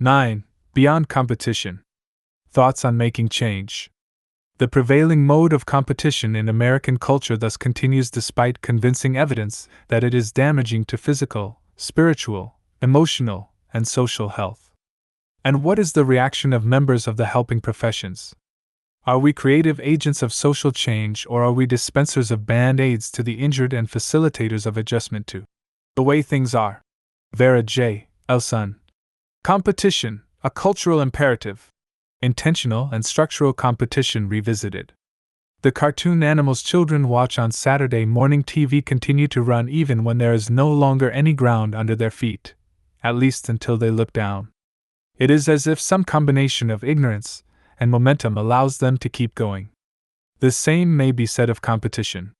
9. Beyond competition. Thoughts on making change. The prevailing mode of competition in American culture thus continues despite convincing evidence that it is damaging to physical, spiritual, emotional, and social health. And what is the reaction of members of the helping professions? Are we creative agents of social change, or are we dispensers of band-aids to the injured and facilitators of adjustment to the way things are? Vera J. Elson. Competition, a cultural imperative. Intentional and structural competition revisited. The cartoon animals children watch on Saturday morning TV continue to run even when there is no longer any ground under their feet, at least until they look down. It is as if some combination of ignorance and momentum allows them to keep going. The same may be said of competition.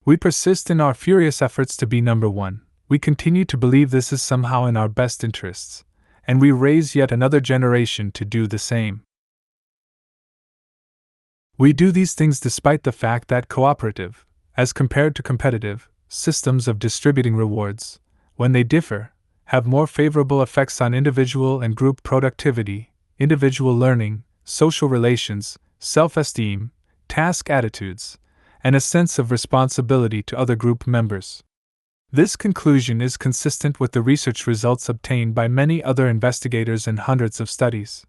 We persist in our furious efforts to be number one. We continue to believe this is somehow in our best interests, and we raise yet another generation to do the same. We do these things despite the fact that cooperative, as compared to competitive, systems of distributing rewards, when they differ, have more favorable effects on individual and group productivity, individual learning, social relations, self-esteem, task attitudes, and a sense of responsibility to other group members. This conclusion is consistent with the research results obtained by many other investigators in hundreds of studies.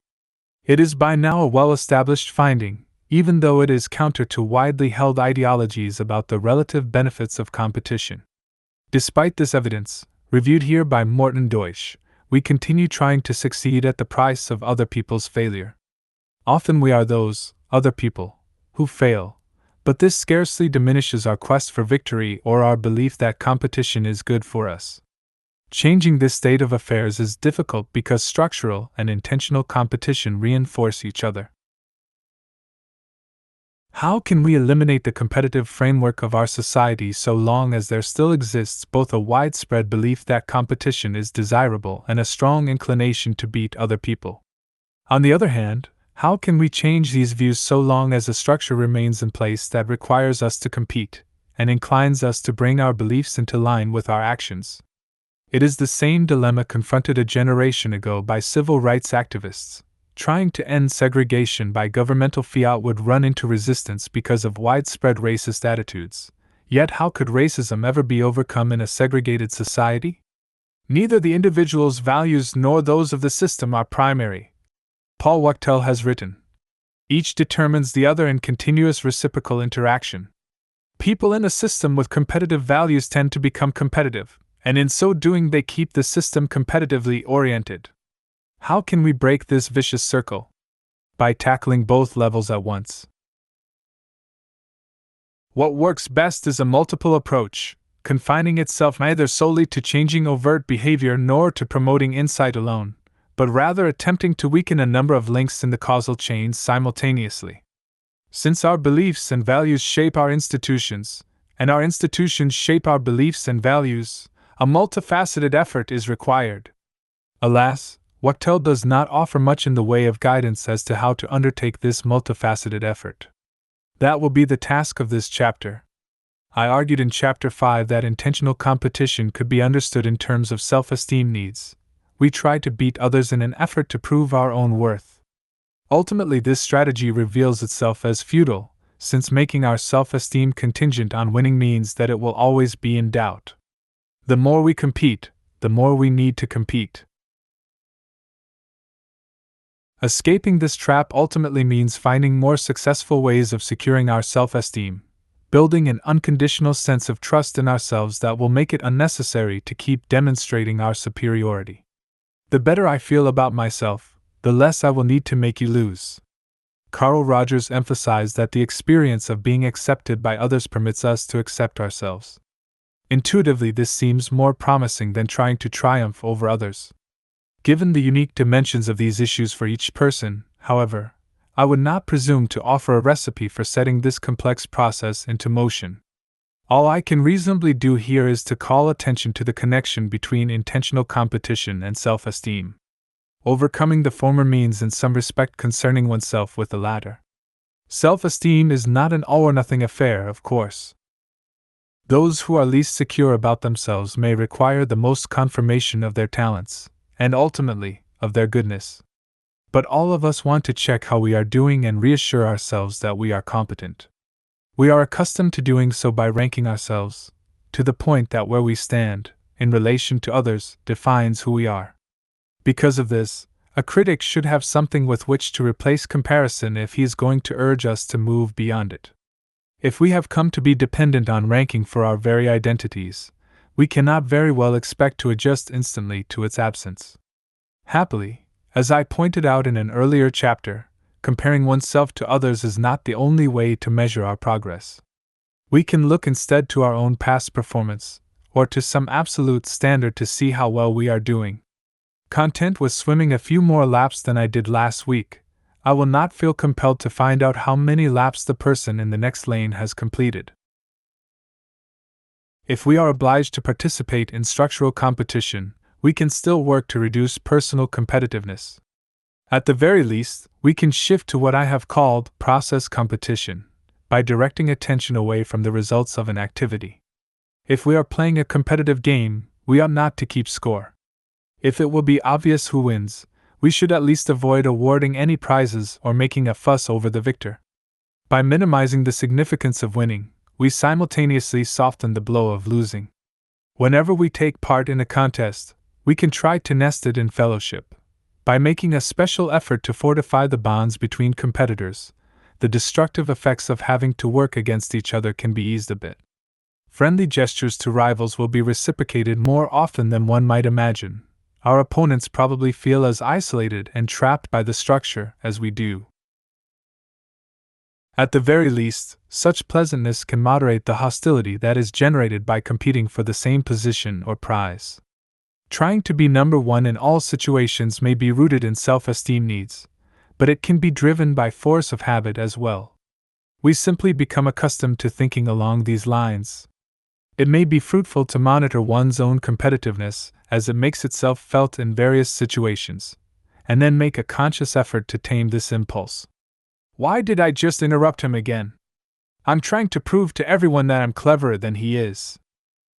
It is by now a well-established finding, even though it is counter to widely held ideologies about the relative benefits of competition. Despite this evidence, reviewed here by Morton Deutsch, we continue trying to succeed at the price of other people's failure. Often we are those, other people, who fail, but this scarcely diminishes our quest for victory or our belief that competition is good for us. Changing this state of affairs is difficult because structural and intentional competition reinforce each other. How can we eliminate the competitive framework of our society so long as there still exists both a widespread belief that competition is desirable and a strong inclination to beat other people? On the other hand, how can we change these views so long as a structure remains in place that requires us to compete and inclines us to bring our beliefs into line with our actions? It is the same dilemma confronted a generation ago by civil rights activists. Trying to end segregation by governmental fiat would run into resistance because of widespread racist attitudes. Yet how could racism ever be overcome in a segregated society? Neither the individual's values nor those of the system are primary. Paul Wachtel has written, each determines the other in continuous reciprocal interaction. People in a system with competitive values tend to become competitive, and in so doing they keep the system competitively oriented. How can we break this vicious circle? By tackling both levels at once. What works best is a multiple approach, confining itself neither solely to changing overt behavior nor to promoting insight alone, but rather attempting to weaken a number of links in the causal chains simultaneously. Since our beliefs and values shape our institutions, and our institutions shape our beliefs and values, a multifaceted effort is required. Alas, Wachtel does not offer much in the way of guidance as to how to undertake this multifaceted effort. That will be the task of this chapter. I argued in Chapter 5 that intentional competition could be understood in terms of self-esteem needs. We try to beat others in an effort to prove our own worth. Ultimately, this strategy reveals itself as futile, since making our self-esteem contingent on winning means that it will always be in doubt. The more we compete, the more we need to compete. Escaping this trap ultimately means finding more successful ways of securing our self-esteem, building an unconditional sense of trust in ourselves that will make it unnecessary to keep demonstrating our superiority. The better I feel about myself, the less I will need to make you lose. Carl Rogers emphasized that the experience of being accepted by others permits us to accept ourselves. Intuitively, this seems more promising than trying to triumph over others. Given the unique dimensions of these issues for each person, however, I would not presume to offer a recipe for setting this complex process into motion. All I can reasonably do here is to call attention to the connection between intentional competition and self-esteem. Overcoming the former means in some respect concerning oneself with the latter. Self-esteem is not an all-or-nothing affair, of course. Those who are least secure about themselves may require the most confirmation of their talents, and ultimately, of their goodness. But all of us want to check how we are doing and reassure ourselves that we are competent. We are accustomed to doing so by ranking ourselves, to the point that where we stand, in relation to others, defines who we are. Because of this, a critic should have something with which to replace comparison if he is going to urge us to move beyond it. If we have come to be dependent on ranking for our very identities, we cannot very well expect to adjust instantly to its absence. Happily, as I pointed out in an earlier chapter, comparing oneself to others is not the only way to measure our progress. We can look instead to our own past performance, or to some absolute standard to see how well we are doing. Content with swimming a few more laps than I did last week, I will not feel compelled to find out how many laps the person in the next lane has completed. If we are obliged to participate in structural competition, we can still work to reduce personal competitiveness. At the very least, we can shift to what I have called process competition, by directing attention away from the results of an activity. If we are playing a competitive game, we ought not to keep score. If it will be obvious who wins, we should at least avoid awarding any prizes or making a fuss over the victor. By minimizing the significance of winning, we simultaneously soften the blow of losing. Whenever we take part in a contest, we can try to nest it in fellowship. By making a special effort to fortify the bonds between competitors, the destructive effects of having to work against each other can be eased a bit. Friendly gestures to rivals will be reciprocated more often than one might imagine. Our opponents probably feel as isolated and trapped by the structure as we do. At the very least, such pleasantness can moderate the hostility that is generated by competing for the same position or prize. Trying to be number one in all situations may be rooted in self-esteem needs, but it can be driven by force of habit as well. We simply become accustomed to thinking along these lines. It may be fruitful to monitor one's own competitiveness as it makes itself felt in various situations, and then make a conscious effort to tame this impulse. Why did I just interrupt him again? I'm trying to prove to everyone that I'm cleverer than he is.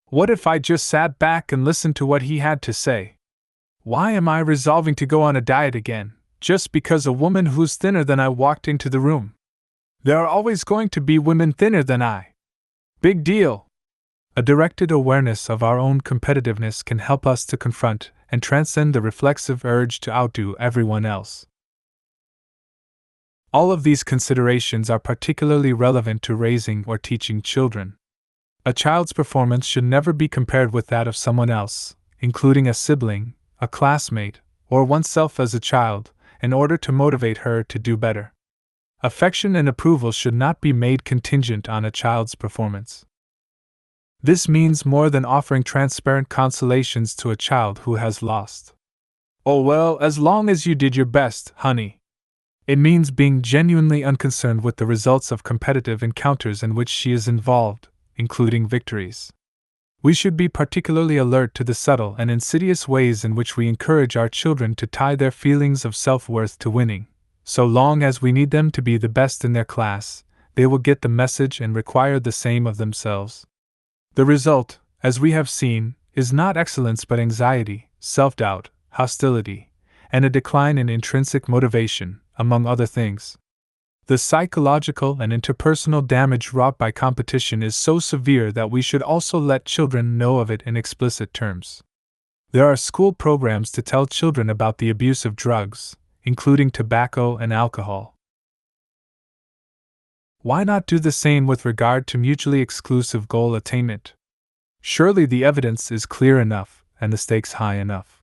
What if I just sat back and listened to what he had to say? Why am I resolving to go on a diet again, just because a woman who's thinner than I walked into the room? There are always going to be women thinner than I. Big deal. A directed awareness of our own competitiveness can help us to confront and transcend the reflexive urge to outdo everyone else. All of these considerations are particularly relevant to raising or teaching children. A child's performance should never be compared with that of someone else, including a sibling, a classmate, or oneself as a child, in order to motivate her to do better. Affection and approval should not be made contingent on a child's performance. This means more than offering transparent consolations to a child who has lost. Oh well, as long as you did your best, honey. It means being genuinely unconcerned with the results of competitive encounters in which she is involved, including victories. We should be particularly alert to the subtle and insidious ways in which we encourage our children to tie their feelings of self-worth to winning. So long as we need them to be the best in their class, they will get the message and require the same of themselves. The result, as we have seen, is not excellence but anxiety, self-doubt, hostility, and a decline in intrinsic motivation, among other things. The psychological and interpersonal damage wrought by competition is so severe that we should also let children know of it in explicit terms. There are school programs to tell children about the abuse of drugs, including tobacco and alcohol. Why not do the same with regard to mutually exclusive goal attainment? Surely the evidence is clear enough and the stakes high enough.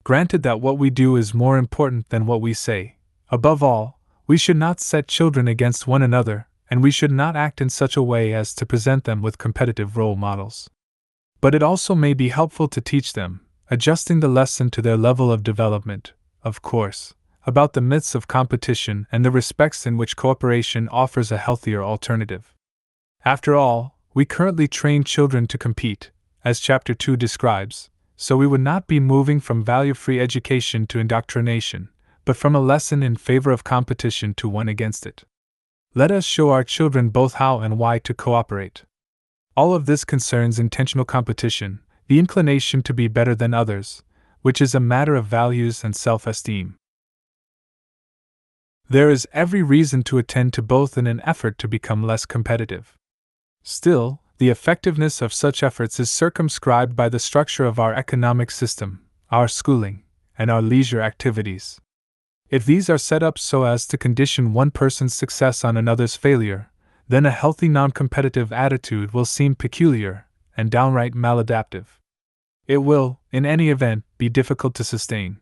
Granted that what we do is more important than what we say, above all, we should not set children against one another, and we should not act in such a way as to present them with competitive role models. But it also may be helpful to teach them, adjusting the lesson to their level of development, of course, about the myths of competition and the respects in which cooperation offers a healthier alternative. After all, we currently train children to compete, as Chapter 2 describes, so we would not be moving from value-free education to indoctrination, but from a lesson in favor of competition to one against it. Let us show our children both how and why to cooperate. All of this concerns intentional competition, the inclination to be better than others, which is a matter of values and self-esteem. There is every reason to attend to both in an effort to become less competitive. Still, the effectiveness of such efforts is circumscribed by the structure of our economic system, our schooling, and our leisure activities. If these are set up so as to condition one person's success on another's failure, then a healthy non-competitive attitude will seem peculiar and downright maladaptive. It will, in any event, be difficult to sustain.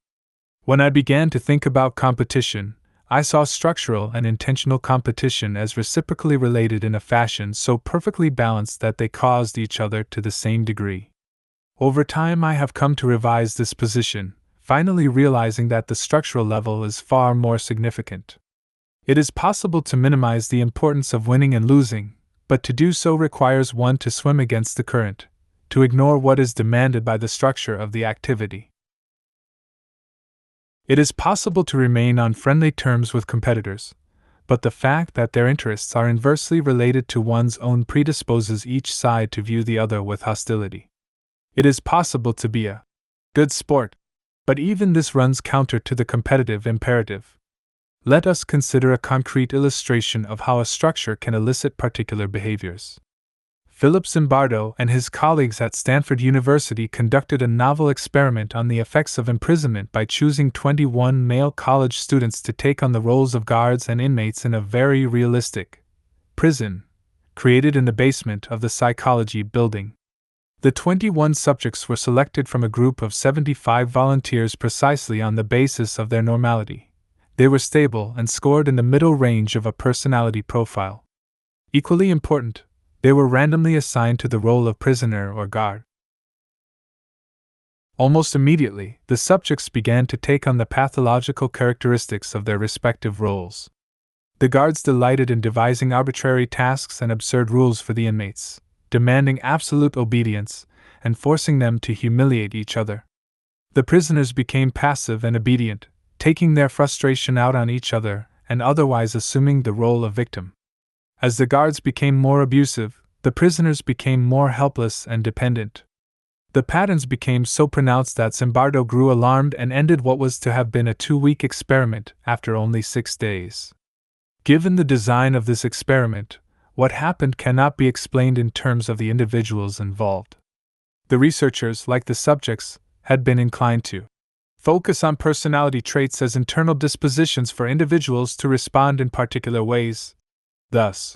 When I began to think about competition, I saw structural and intentional competition as reciprocally related in a fashion so perfectly balanced that they caused each other to the same degree. Over time I have come to revise this position, finally realizing that the structural level is far more significant. It is possible to minimize the importance of winning and losing, but to do so requires one to swim against the current, to ignore what is demanded by the structure of the activity. It is possible to remain on friendly terms with competitors, but the fact that their interests are inversely related to one's own predisposes each side to view the other with hostility. It is possible to be a good sport, but even this runs counter to the competitive imperative. Let us consider a concrete illustration of how a structure can elicit particular behaviors. Philip Zimbardo and his colleagues at Stanford University conducted a novel experiment on the effects of imprisonment by choosing 21 male college students to take on the roles of guards and inmates in a very realistic prison created in the basement of the psychology building. The 21 subjects were selected from a group of 75 volunteers precisely on the basis of their normality. They were stable and scored in the middle range of a personality profile. Equally important, they were randomly assigned to the role of prisoner or guard. Almost immediately, the subjects began to take on the pathological characteristics of their respective roles. The guards delighted in devising arbitrary tasks and absurd rules for the inmates, demanding absolute obedience and forcing them to humiliate each other. The prisoners became passive and obedient, taking their frustration out on each other and otherwise assuming the role of victim. As the guards became more abusive, the prisoners became more helpless and dependent. The patterns became so pronounced that Zimbardo grew alarmed and ended what was to have been a 2-week experiment after only 6 days. Given the design of this experiment, what happened cannot be explained in terms of the individuals involved. The researchers, like the subjects, had been inclined to focus on personality traits as internal dispositions for individuals to respond in particular ways, thus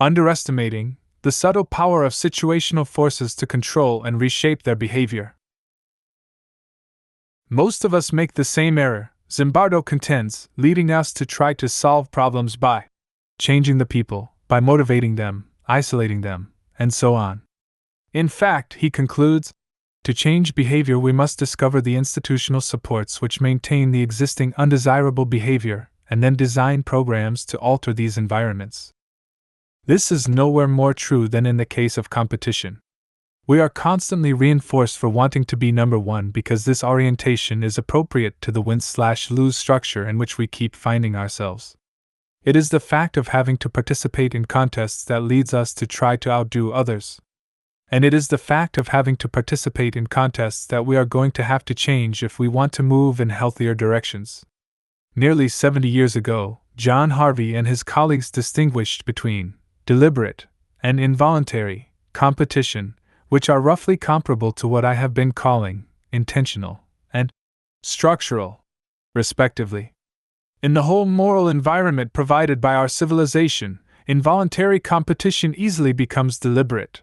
underestimating the subtle power of situational forces to control and reshape their behavior. Most of us make the same error, Zimbardo contends, leading us to try to solve problems by changing the people, by motivating them, isolating them, and so on. In fact, he concludes, to change behavior we must discover the institutional supports which maintain the existing undesirable behavior, and then design programs to alter these environments. This is nowhere more true than in the case of competition. We are constantly reinforced for wanting to be number one because this orientation is appropriate to the win/lose structure in which we keep finding ourselves. It is the fact of having to participate in contests that leads us to try to outdo others. And it is the fact of having to participate in contests that we are going to have to change if we want to move in healthier directions. Nearly 70 years ago, John Harvey and his colleagues distinguished between deliberate and involuntary competition, which are roughly comparable to what I have been calling intentional and structural, respectively. In the whole moral environment provided by our civilization, involuntary competition easily becomes deliberate,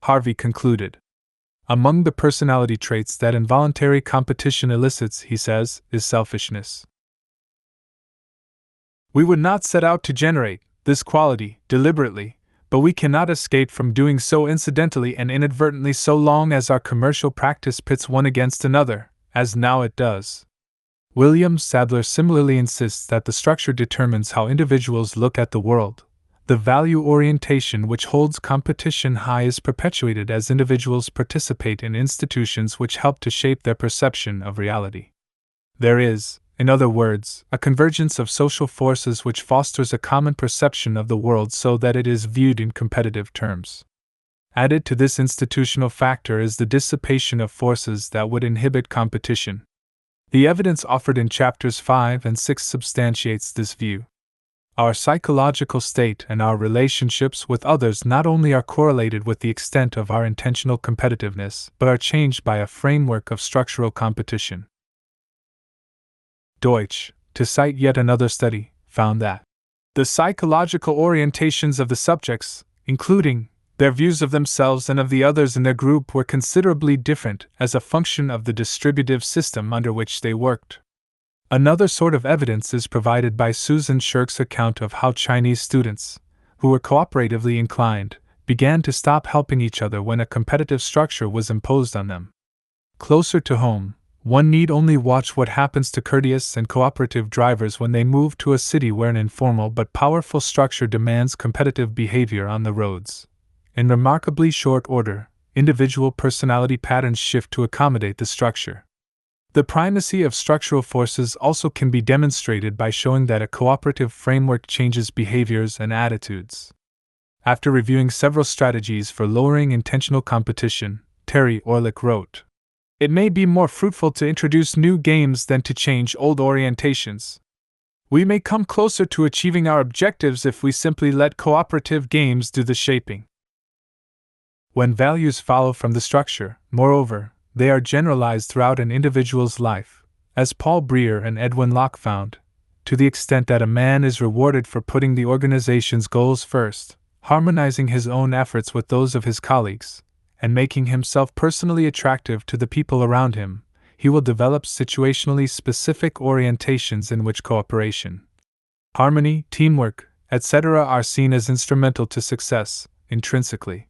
Harvey concluded. Among the personality traits that involuntary competition elicits, he says, is selfishness. We would not set out to generate this quality deliberately, but we cannot escape from doing so incidentally and inadvertently so long as our commercial practice pits one against another, as now it does. William Sadler similarly insists that the structure determines how individuals look at the world. The value orientation which holds competition high is perpetuated as individuals participate in institutions which help to shape their perception of reality. There is, in other words, a convergence of social forces which fosters a common perception of the world so that it is viewed in competitive terms. Added to this institutional factor is the dissipation of forces that would inhibit competition. The evidence offered in chapters 5 and 6 substantiates this view. Our psychological state and our relationships with others not only are correlated with the extent of our intentional competitiveness, but are changed by a framework of structural competition. Deutsch, to cite yet another study, found that the psychological orientations of the subjects, including their views of themselves and of the others in their group, were considerably different as a function of the distributive system under which they worked. Another sort of evidence is provided by Susan Shirk's account of how Chinese students, who were cooperatively inclined, began to stop helping each other when a competitive structure was imposed on them. Closer to home, one need only watch what happens to courteous and cooperative drivers when they move to a city where an informal but powerful structure demands competitive behavior on the roads. In remarkably short order, individual personality patterns shift to accommodate the structure. The primacy of structural forces also can be demonstrated by showing that a cooperative framework changes behaviors and attitudes. After reviewing several strategies for lowering intentional competition, Terry Orlick wrote, "It may be more fruitful to introduce new games than to change old orientations. We may come closer to achieving our objectives if we simply let cooperative games do the shaping." When values follow from the structure, moreover, they are generalized throughout an individual's life, as Paul Breer and Edwin Locke found, to the extent that a man is rewarded for putting the organization's goals first, harmonizing his own efforts with those of his colleagues, and making himself personally attractive to the people around him, he will develop situationally specific orientations in which cooperation, harmony, teamwork, etc. are seen as instrumental to success, intrinsically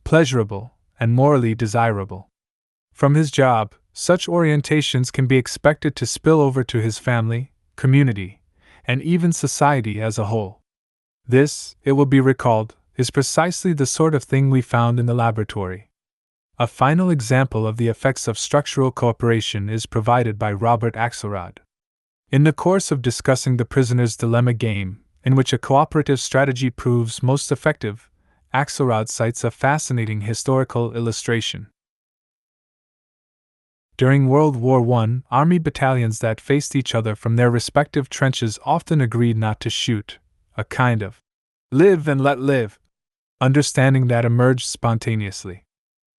pleasurable, and morally desirable. From his job, such orientations can be expected to spill over to his family, community, and even society as a whole. This, it will be recalled, is precisely the sort of thing we found in the laboratory. A final example of the effects of structural cooperation is provided by Robert Axelrod. In the course of discussing the prisoner's dilemma game, in which a cooperative strategy proves most effective, Axelrod cites a fascinating historical illustration. During World War I, army battalions that faced each other from their respective trenches often agreed not to shoot, a kind of live and let live understanding that emerged spontaneously.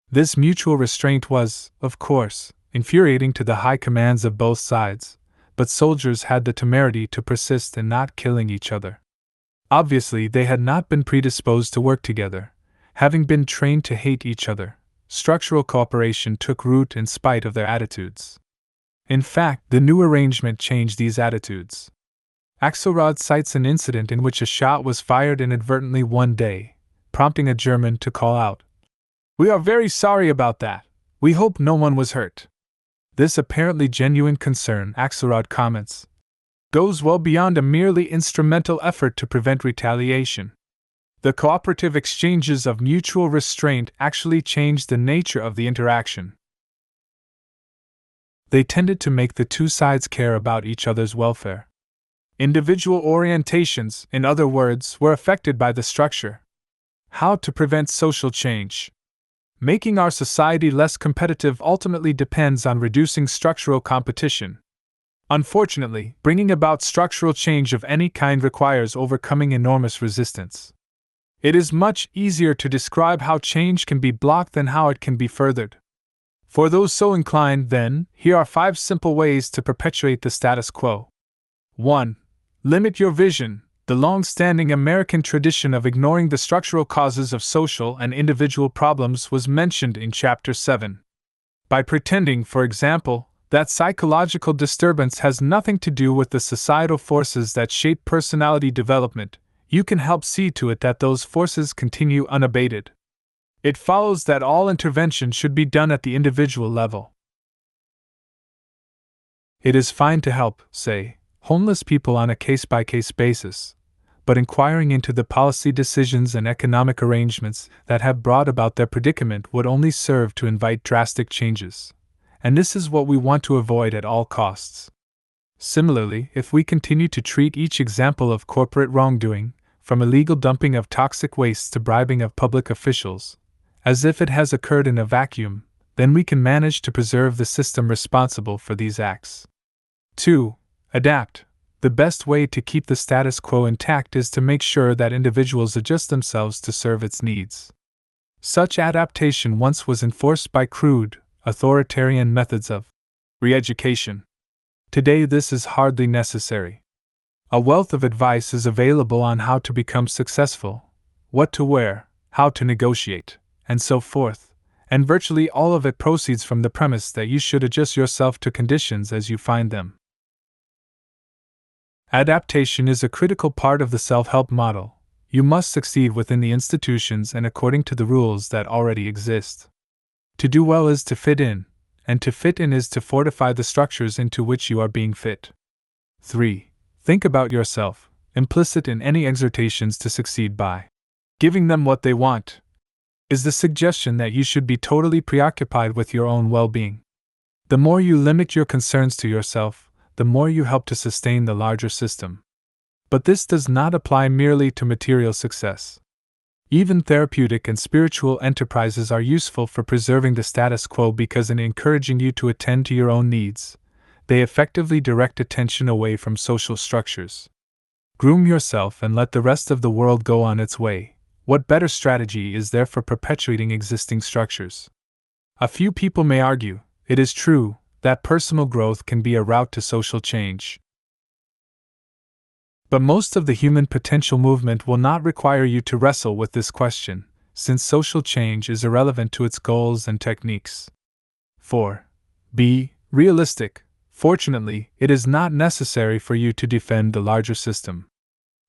This mutual restraint was, of course, infuriating to the high commands of both sides, but soldiers had the temerity to persist in not killing each other. Obviously, they had not been predisposed to work together, having been trained to hate each other. Structural cooperation took root in spite of their attitudes. In fact, the new arrangement changed these attitudes. Axelrod cites an incident in which a shot was fired inadvertently one day, prompting a German to call out, "We are very sorry about that. We hope no one was hurt." This apparently genuine concern, Axelrod comments, goes well beyond a merely instrumental effort to prevent retaliation. The cooperative exchanges of mutual restraint actually changed the nature of the interaction. They tended to make the two sides care about each other's welfare. Individual orientations, in other words, were affected by the structure. How to prevent social change? Making our society less competitive ultimately depends on reducing structural competition. Unfortunately, bringing about structural change of any kind requires overcoming enormous resistance. It is much easier to describe how change can be blocked than how it can be furthered. For those so inclined, then, here are 5 simple ways to perpetuate the status quo. 1. Limit your vision. The long-standing American tradition of ignoring the structural causes of social and individual problems was mentioned in Chapter 7. By pretending, for example, that psychological disturbance has nothing to do with the societal forces that shape personality development, you can help see to it that those forces continue unabated. It follows that all intervention should be done at the individual level. It is fine to help, say, homeless people on a case-by-case basis, but inquiring into the policy decisions and economic arrangements that have brought about their predicament would only serve to invite drastic changes. And this is what we want to avoid at all costs. Similarly, if we continue to treat each example of corporate wrongdoing, from illegal dumping of toxic wastes to bribing of public officials, as if it has occurred in a vacuum, then we can manage to preserve the system responsible for these acts. 2. Adapt. The best way to keep the status quo intact is to make sure that individuals adjust themselves to serve its needs. Such adaptation once was enforced by crude, authoritarian methods of re-education. Today this is hardly necessary. A wealth of advice is available on how to become successful, what to wear, how to negotiate, and so forth, and virtually all of it proceeds from the premise that you should adjust yourself to conditions as you find them. Adaptation is a critical part of the self-help model. You must succeed within the institutions and according to the rules that already exist. To do well is to fit in, and to fit in is to fortify the structures into which you are being fit. 3. Think about yourself, implicit in any exhortations to succeed by giving them what they want, is the suggestion that you should be totally preoccupied with your own well-being. The more you limit your concerns to yourself, the more you help to sustain the larger system. But this does not apply merely to material success. Even therapeutic and spiritual enterprises are useful for preserving the status quo because in encouraging you to attend to your own needs, they effectively direct attention away from social structures. Groom yourself and let the rest of the world go on its way. What better strategy is there for perpetuating existing structures? A few people may argue, it is true, that personal growth can be a route to social change. But most of the human potential movement will not require you to wrestle with this question, since social change is irrelevant to its goals and techniques. 4. Be realistic. Fortunately, it is not necessary for you to defend the larger system.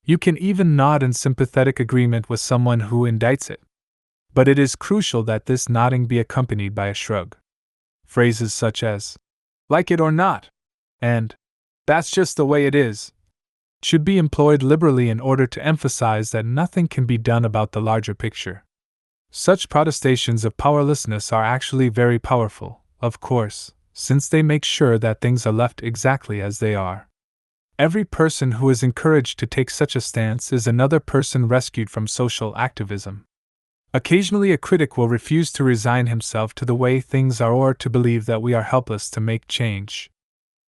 You can even nod in sympathetic agreement with someone who indicts it. But it is crucial that this nodding be accompanied by a shrug. Phrases such as, like it or not, and that's just the way it is, should be employed liberally in order to emphasize that nothing can be done about the larger picture. Such protestations of powerlessness are actually very powerful, of course, since they make sure that things are left exactly as they are. Every person who is encouraged to take such a stance is another person rescued from social activism. Occasionally a critic will refuse to resign himself to the way things are or to believe that we are helpless to make change.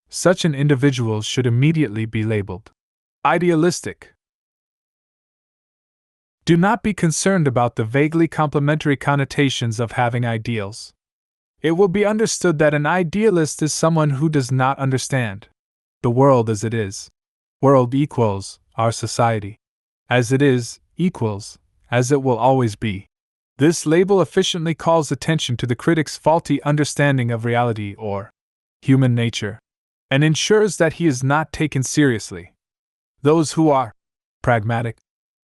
Such an individual should immediately be labeled idealistic. Do not be concerned about the vaguely complimentary connotations of having ideals. It will be understood that an idealist is someone who does not understand the world as it is. World equals our society. As it is equals as it will always be. This label efficiently calls attention to the critic's faulty understanding of reality or human nature, and ensures that he is not taken seriously. Those who are pragmatic,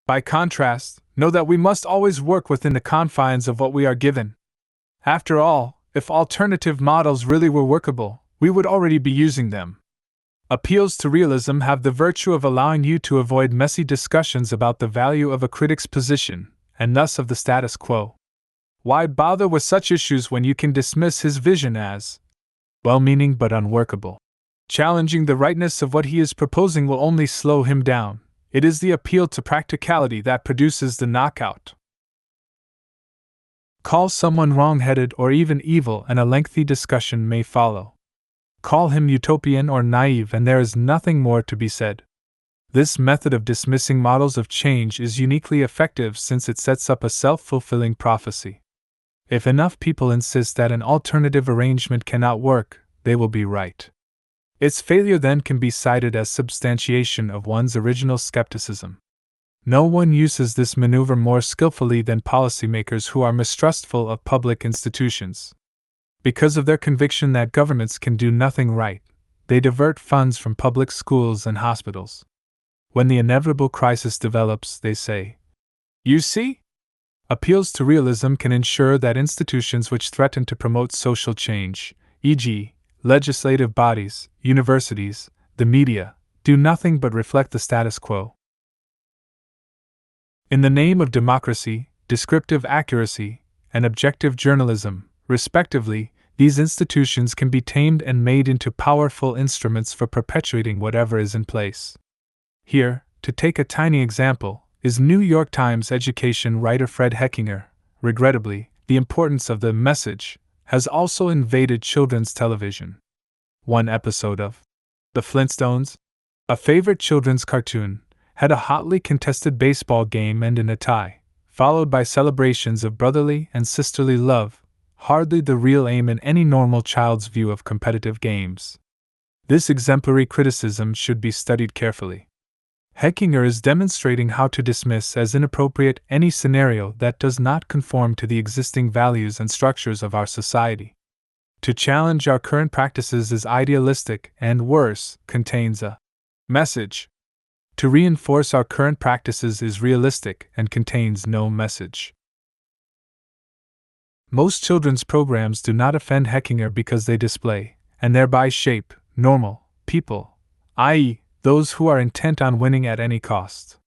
by contrast, know that we must always work within the confines of what we are given. After all, if alternative models really were workable, we would already be using them. Appeals to realism have the virtue of allowing you to avoid messy discussions about the value of a critic's position, and thus of the status quo. Why bother with such issues when you can dismiss his vision as well-meaning but unworkable? Challenging the rightness of what he is proposing will only slow him down. It is the appeal to practicality that produces the knockout. Call someone wrong-headed or even evil and a lengthy discussion may follow. Call him utopian or naive and there is nothing more to be said. This method of dismissing models of change is uniquely effective since it sets up a self-fulfilling prophecy. If enough people insist that an alternative arrangement cannot work, they will be right. Its failure then can be cited as substantiation of one's original skepticism. No one uses this maneuver more skillfully than policymakers who are mistrustful of public institutions. Because of their conviction that governments can do nothing right, they divert funds from public schools and hospitals. When the inevitable crisis develops, they say, "You see?" Appeals to realism can ensure that institutions which threaten to promote social change, e.g., legislative bodies, universities, the media, do nothing but reflect the status quo. In the name of democracy, descriptive accuracy, and objective journalism, respectively, these institutions can be tamed and made into powerful instruments for perpetuating whatever is in place. Here, to take a tiny example, is New York Times education writer Fred Heckinger, regrettably, the importance of the message has also invaded children's television. One episode of The Flintstones, a favorite children's cartoon, had a hotly contested baseball game end in a tie, followed by celebrations of brotherly and sisterly love, hardly the real aim in any normal child's view of competitive games. This exemplary criticism should be studied carefully. Heckinger is demonstrating how to dismiss as inappropriate any scenario that does not conform to the existing values and structures of our society. To challenge our current practices is idealistic and, worse, contains a message. To reinforce our current practices is realistic and contains no message. Most children's programs do not offend Heckinger because they display, and thereby shape, normal people, i.e., those who are intent on winning at any cost.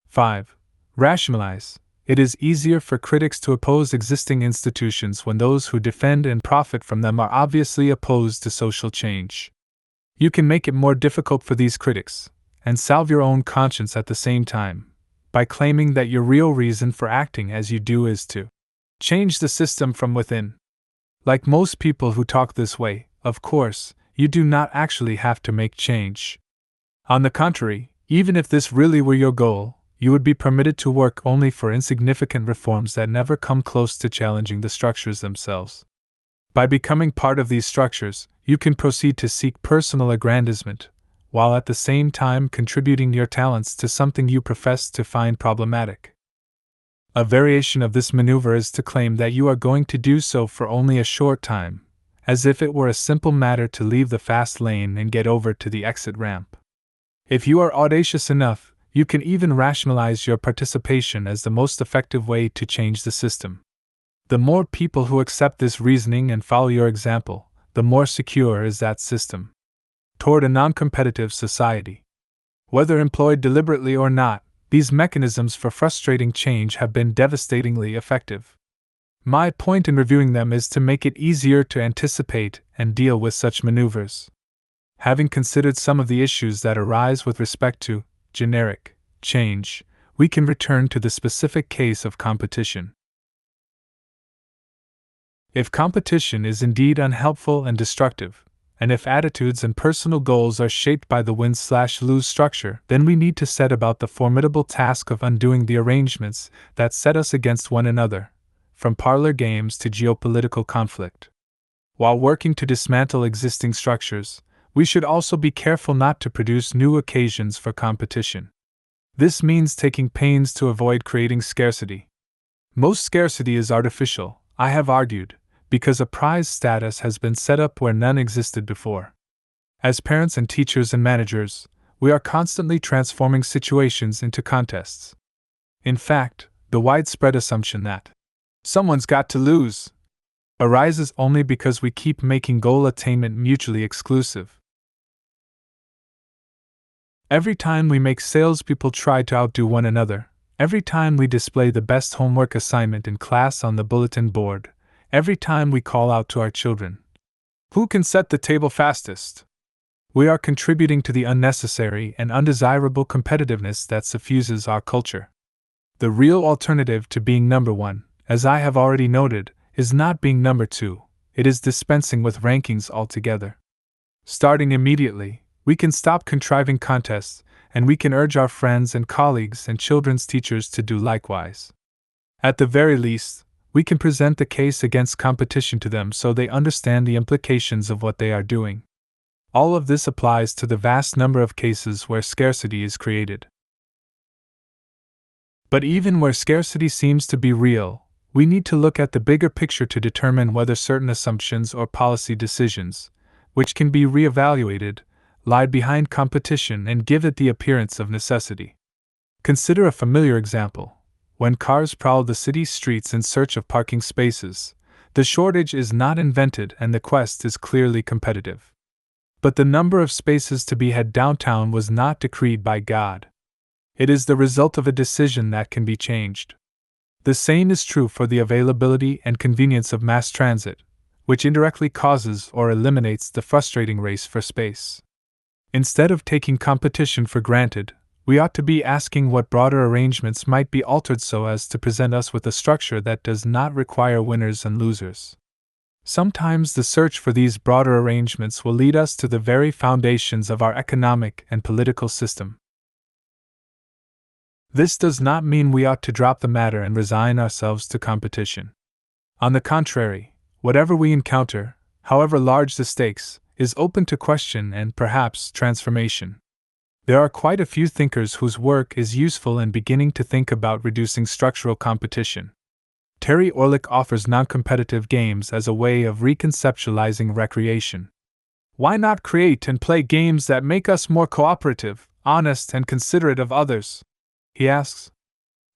5. Rationalize. It is easier for critics to oppose existing institutions when those who defend and profit from them are obviously opposed to social change. You can make it more difficult for these critics, and salve your own conscience at the same time, by claiming that your real reason for acting as you do is to change the system from within. Like most people who talk this way, of course, you do not actually have to make change. On the contrary, even if this really were your goal, you would be permitted to work only for insignificant reforms that never come close to challenging the structures themselves. By becoming part of these structures, you can proceed to seek personal aggrandizement, while at the same time contributing your talents to something you profess to find problematic. A variation of this maneuver is to claim that you are going to do so for only a short time, as if it were a simple matter to leave the fast lane and get over to the exit ramp. If you are audacious enough, you can even rationalize your participation as the most effective way to change the system. The more people who accept this reasoning and follow your example, the more secure is that system toward a non-competitive society. Whether employed deliberately or not, these mechanisms for frustrating change have been devastatingly effective. My point in reviewing them is to make it easier to anticipate and deal with such maneuvers. Having considered some of the issues that arise with respect to generic change, we can return to the specific case of competition. If competition is indeed unhelpful and destructive, and if attitudes and personal goals are shaped by the win-slash-lose structure, then we need to set about the formidable task of undoing the arrangements that set us against one another, from parlor games to geopolitical conflict. While working to dismantle existing structures, we should also be careful not to produce new occasions for competition. This means taking pains to avoid creating scarcity. Most scarcity is artificial, I have argued, because a prize status has been set up where none existed before. As parents and teachers and managers, we are constantly transforming situations into contests. In fact, the widespread assumption that someone's got to lose arises only because we keep making goal attainment mutually exclusive. Every time we make salespeople try to outdo one another, every time we display the best homework assignment in class on the bulletin board, every time we call out to our children, "Who can set the table fastest?" we are contributing to the unnecessary and undesirable competitiveness that suffuses our culture. The real alternative to being number one, as I have already noted, is not being number two, it is dispensing with rankings altogether. Starting immediately, we can stop contriving contests, and we can urge our friends and colleagues and children's teachers to do likewise. At the very least, we can present the case against competition to them so they understand the implications of what they are doing. All of this applies to the vast number of cases where scarcity is created. But even where scarcity seems to be real, we need to look at the bigger picture to determine whether certain assumptions or policy decisions, which can be re-evaluated, lie behind competition and give it the appearance of necessity. Consider a familiar example. When cars prowl the city streets in search of parking spaces, the shortage is not invented and the quest is clearly competitive. But the number of spaces to be had downtown was not decreed by God. It is the result of a decision that can be changed. The same is true for the availability and convenience of mass transit, which indirectly causes or eliminates the frustrating race for space. Instead of taking competition for granted, We ought to be asking what broader arrangements might be altered so as to present us with a structure that does not require winners and losers. Sometimes the search for these broader arrangements will lead us to the very foundations of our economic and political system. This does not mean we ought to drop the matter and resign ourselves to competition. On the contrary, whatever we encounter, however large the stakes, is open to question and, perhaps, transformation. There are quite a few thinkers whose work is useful in beginning to think about reducing structural competition. Terry Orlick offers non-competitive games as a way of reconceptualizing recreation. Why not create and play games that make us more cooperative, honest, and considerate of others? He asks.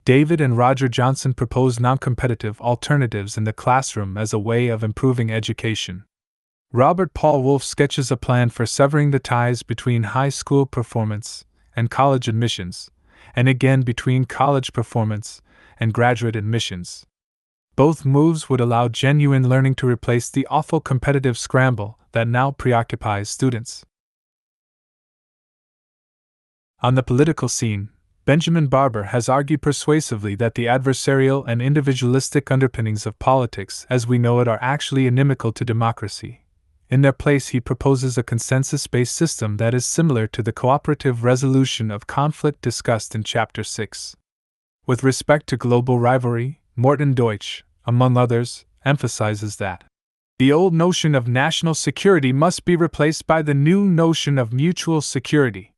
David and Roger Johnson propose non-competitive alternatives in the classroom as a way of improving education. Robert Paul Wolfe sketches a plan for severing the ties between high school performance and college admissions, and again between college performance and graduate admissions. Both moves would allow genuine learning to replace the awful competitive scramble that now preoccupies students. On the political scene, Benjamin Barber has argued persuasively that the adversarial and individualistic underpinnings of politics as we know it are actually inimical to democracy. In their place, he proposes a consensus-based system that is similar to the cooperative resolution of conflict discussed in Chapter 6. With respect to global rivalry, Morton Deutsch, among others, emphasizes that the old notion of national security must be replaced by the new notion of mutual security.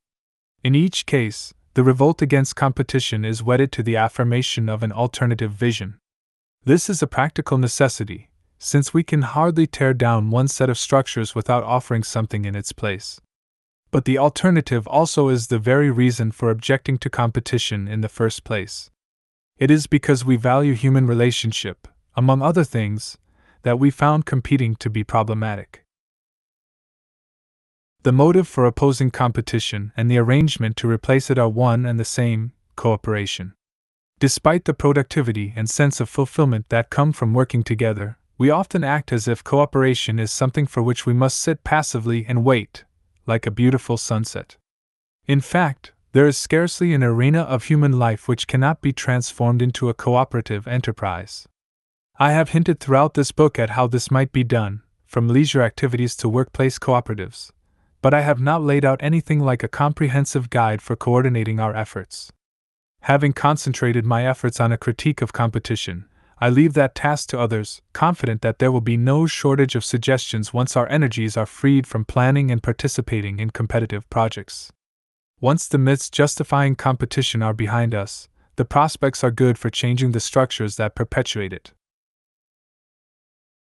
In each case, the revolt against competition is wedded to the affirmation of an alternative vision. This is a practical necessity, since we can hardly tear down one set of structures without offering something in its place. But the alternative also is the very reason for objecting to competition in the first place. It is because we value human relationship, among other things, that we found competing to be problematic. The motive for opposing competition and the arrangement to replace it are one and the same: cooperation. Despite the productivity and sense of fulfillment that come from working together, we often act as if cooperation is something for which we must sit passively and wait, like a beautiful sunset. In fact, there is scarcely an arena of human life which cannot be transformed into a cooperative enterprise. I have hinted throughout this book at how this might be done, from leisure activities to workplace cooperatives, but I have not laid out anything like a comprehensive guide for coordinating our efforts. Having concentrated my efforts on a critique of competition, I leave that task to others, confident that there will be no shortage of suggestions once our energies are freed from planning and participating in competitive projects. Once the myths justifying competition are behind us, the prospects are good for changing the structures that perpetuate it.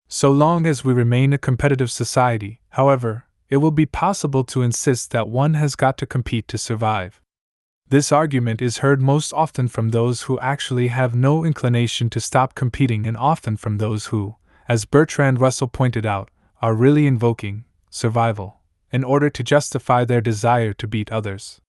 So long as we remain a competitive society, however, it will be possible to insist that one has got to compete to survive. This argument is heard most often from those who actually have no inclination to stop competing, and often from those who, as Bertrand Russell pointed out, are really invoking survival in order to justify their desire to beat others.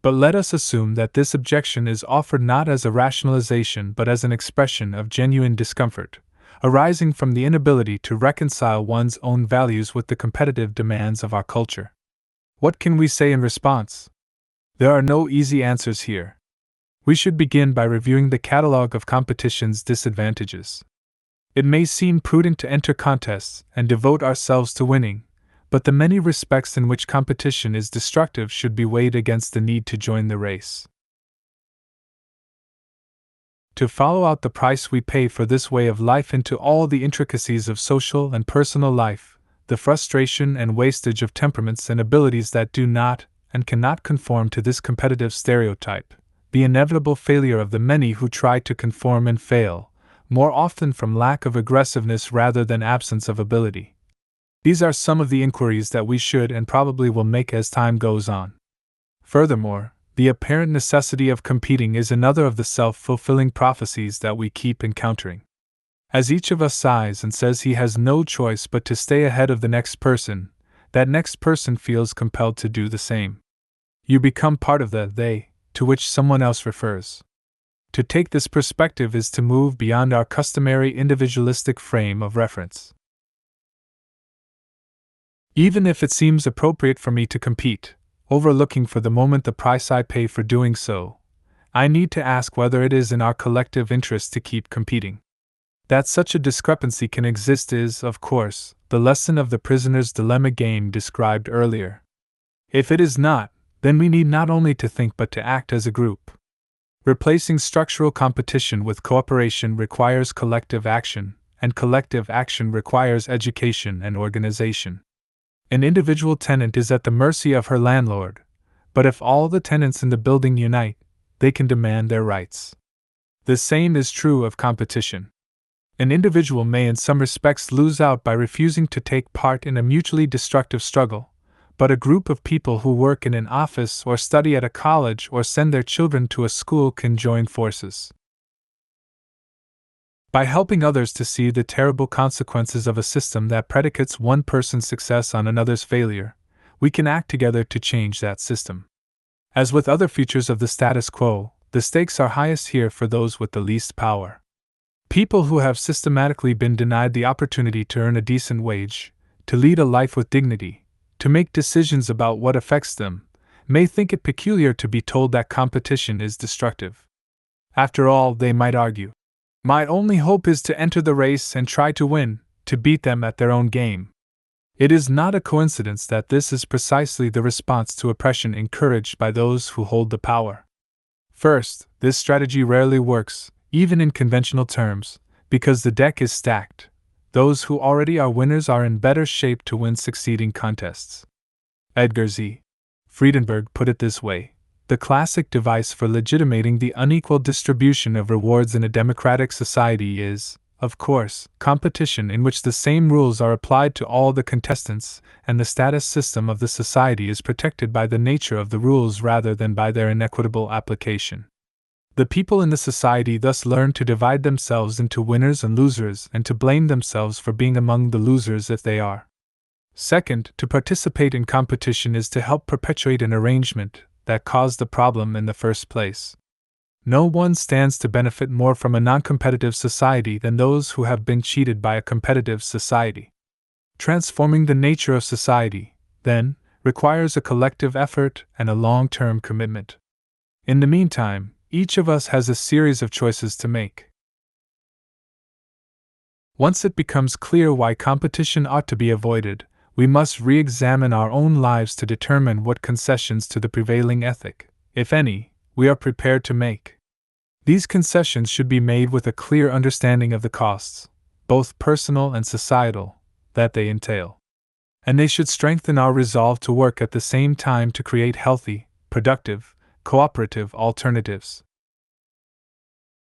But let us assume that this objection is offered not as a rationalization but as an expression of genuine discomfort, arising from the inability to reconcile one's own values with the competitive demands of our culture. What can we say in response? There are no easy answers here. We should begin by reviewing the catalogue of competition's disadvantages. It may seem prudent to enter contests and devote ourselves to winning, but the many respects in which competition is destructive should be weighed against the need to join the race. To follow out the price we pay for this way of life into all the intricacies of social and personal life, the frustration and wastage of temperaments and abilities that do not and cannot conform to this competitive stereotype, the inevitable failure of the many who try to conform and fail, more often from lack of aggressiveness rather than absence of ability. These are some of the inquiries that we should and probably will make as time goes on. Furthermore, the apparent necessity of competing is another of the self-fulfilling prophecies that we keep encountering. As each of us sighs and says he has no choice but to stay ahead of the next person, that next person feels compelled to do the same. You become part of the they to which someone else refers. To take this perspective is to move beyond our customary individualistic frame of reference. Even if it seems appropriate for me to compete, overlooking for the moment the price I pay for doing so, I need to ask whether it is in our collective interest to keep competing. That such a discrepancy can exist is, of course, the lesson of the prisoner's dilemma game described earlier. If it is not, then we need not only to think but to act as a group. Replacing structural competition with cooperation requires collective action, and collective action requires education and organization. An individual tenant is at the mercy of her landlord, but if all the tenants in the building unite, they can demand their rights. The same is true of competition. An individual may in some respects lose out by refusing to take part in a mutually destructive struggle, but a group of people who work in an office or study at a college or send their children to a school can join forces. By helping others to see the terrible consequences of a system that predicates one person's success on another's failure, we can act together to change that system. As with other features of the status quo, the stakes are highest here for those with the least power. People who have systematically been denied the opportunity to earn a decent wage, to lead a life with dignity, to make decisions about what affects them, may think it peculiar to be told that competition is destructive. After all, they might argue, my only hope is to enter the race and try to win, to beat them at their own game. It is not a coincidence that this is precisely the response to oppression encouraged by those who hold the power. First, this strategy rarely works, even in conventional terms, because the deck is stacked. Those who already are winners are in better shape to win succeeding contests. Edgar Z. Friedenberg put it this way: the classic device for legitimating the unequal distribution of rewards in a democratic society is, of course, competition in which the same rules are applied to all the contestants, and the status system of the society is protected by the nature of the rules rather than by their inequitable application. The people in the society thus learn to divide themselves into winners and losers and to blame themselves for being among the losers if they are. Second, to participate in competition is to help perpetuate an arrangement that caused the problem in the first place. No one stands to benefit more from a non-competitive society than those who have been cheated by a competitive society. Transforming the nature of society, then, requires a collective effort and a long-term commitment. In the meantime, each of us has a series of choices to make. Once it becomes clear why competition ought to be avoided, we must re-examine our own lives to determine what concessions to the prevailing ethic, if any, we are prepared to make. These concessions should be made with a clear understanding of the costs, both personal and societal, that they entail. And they should strengthen our resolve to work at the same time to create healthy, productive, cooperative alternatives.